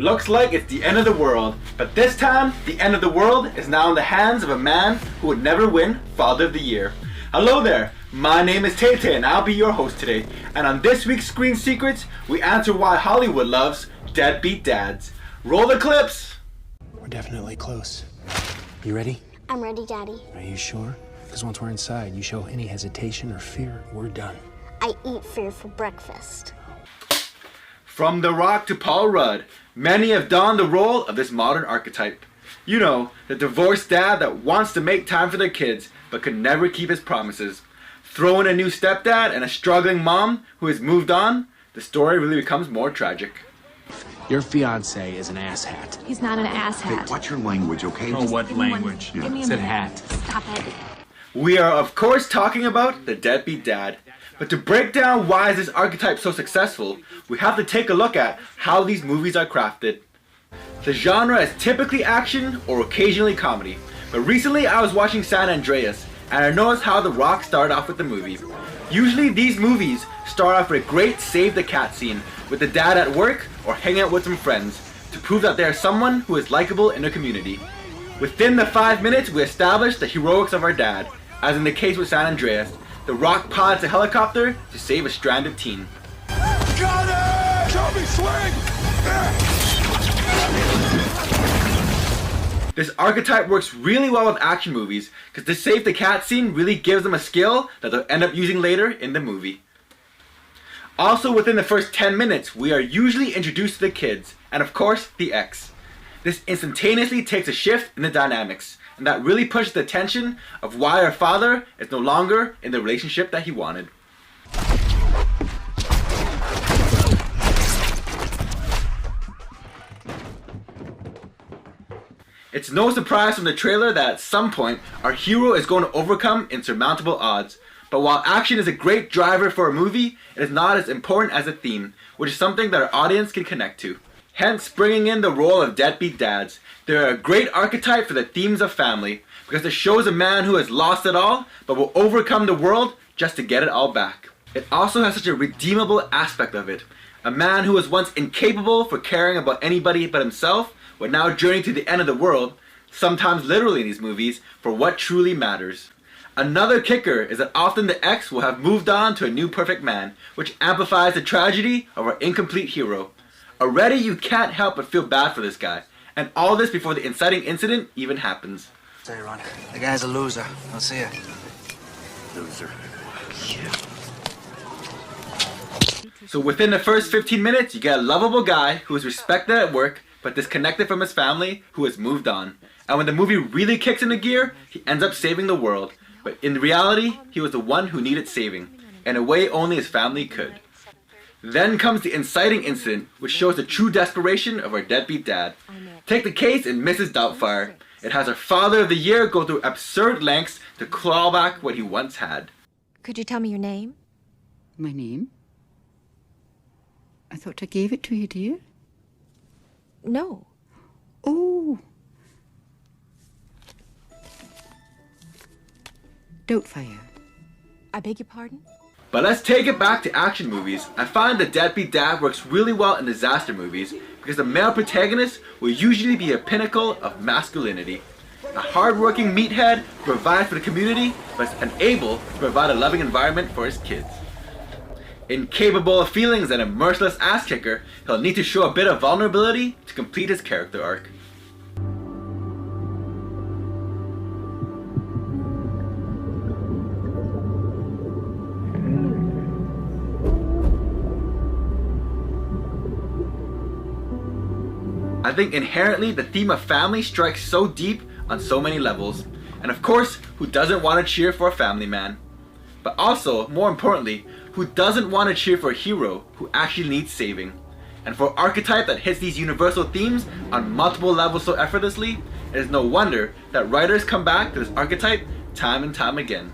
Looks like it's the end of the world, but this time, the end of the world is now in the hands of a man who would never win Father of the Year. Hello there, my name is Tate and I'll be your host today. And on this week's Screen Secrets, we answer why Hollywood loves deadbeat dads. Roll the clips! We're definitely close. You ready? I'm ready, Daddy. Are you sure? Because once we're inside, you show any hesitation or fear, we're done. I eat fear for breakfast. From The Rock to Paul Rudd, many have donned the role of this modern archetype. You know, the divorced dad that wants to make time for their kids, but could never keep his promises. Throw in a new stepdad and a struggling mom who has moved on, the story really becomes more tragic. Your fiance is an asshat. He's not an asshat. Hey, watch your language, okay? Oh, what language? Give me a Said minute. hat. Stop it. We are of course talking about the deadbeat dad. But to break down why is this archetype so successful, we have to take a look at how these movies are crafted. The genre is typically action or occasionally comedy, but recently I was watching San Andreas and I noticed how The Rock started off with the movie. Usually these movies start off with a great save the cat scene with the dad at work or hanging out with some friends to prove that they are someone who is likable in the community. Within the 5 minutes we establish the heroics of our dad, as in the case with San Andreas. The Rock pilots a helicopter to save a stranded teen. Got it! Show me swing! This archetype works really well with action movies because the save the cat scene really gives them a skill that they'll end up using later in the movie. Also within the first 10 minutes we are usually introduced to the kids and of course the ex. This instantaneously takes a shift in the dynamics, and that really pushes the tension of why our father is no longer in the relationship that he wanted. It's no surprise from the trailer that at some point our hero is going to overcome insurmountable odds. But while action is a great driver for a movie, it is not as important as a theme, which is something that our audience can connect to. Hence bringing in the role of deadbeat dads. They are a great archetype for the themes of family because it shows a man who has lost it all but will overcome the world just to get it all back. It also has such a redeemable aspect of it. A man who was once incapable for caring about anybody but himself would now journey to the end of the world, sometimes literally in these movies, for what truly matters. Another kicker is that often the ex will have moved on to a new perfect man, which amplifies the tragedy of our incomplete hero. Already you can't help but feel bad for this guy. And all this before the inciting incident even happens. Say, Ron, the guy's a loser. I'll see ya. Loser. So within the first 15 minutes, you get a lovable guy who is respected at work, but disconnected from his family, who has moved on. And when the movie really kicks into gear, he ends up saving the world. But in reality, he was the one who needed saving, in a way only his family could. Then comes the inciting incident, which shows the true desperation of our deadbeat dad. Take the case in Mrs. Doubtfire. It has our Father of the Year go through absurd lengths to claw back what he once had. Could you tell me your name? My name? I thought I gave it to you, dear. No. Oh. Doubtfire. I beg your pardon? But let's take it back to action movies. I find the deadbeat dad works really well in disaster movies because the male protagonist will usually be a pinnacle of masculinity. A hard-working meathead who provides for the community but is unable to provide a loving environment for his kids. Incapable of feelings and a merciless ass kicker, he'll need to show a bit of vulnerability to complete his character arc. I think inherently the theme of family strikes so deep on so many levels. And of course, who doesn't want to cheer for a family man? But also, more importantly, who doesn't want to cheer for a hero who actually needs saving? And for an archetype that hits these universal themes on multiple levels so effortlessly, it is no wonder that writers come back to this archetype time and time again.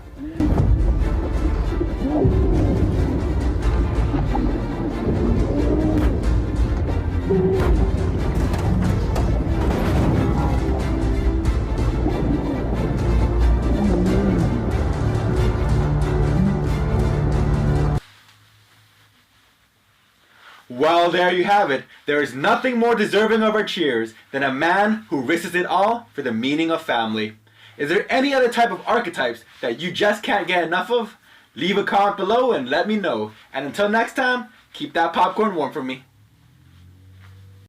Well, there you have it. There is nothing more deserving of our cheers than a man who risks it all for the meaning of family. Is there any other type of archetypes that you just can't get enough of? Leave a comment below and let me know. And until next time, keep that popcorn warm for me.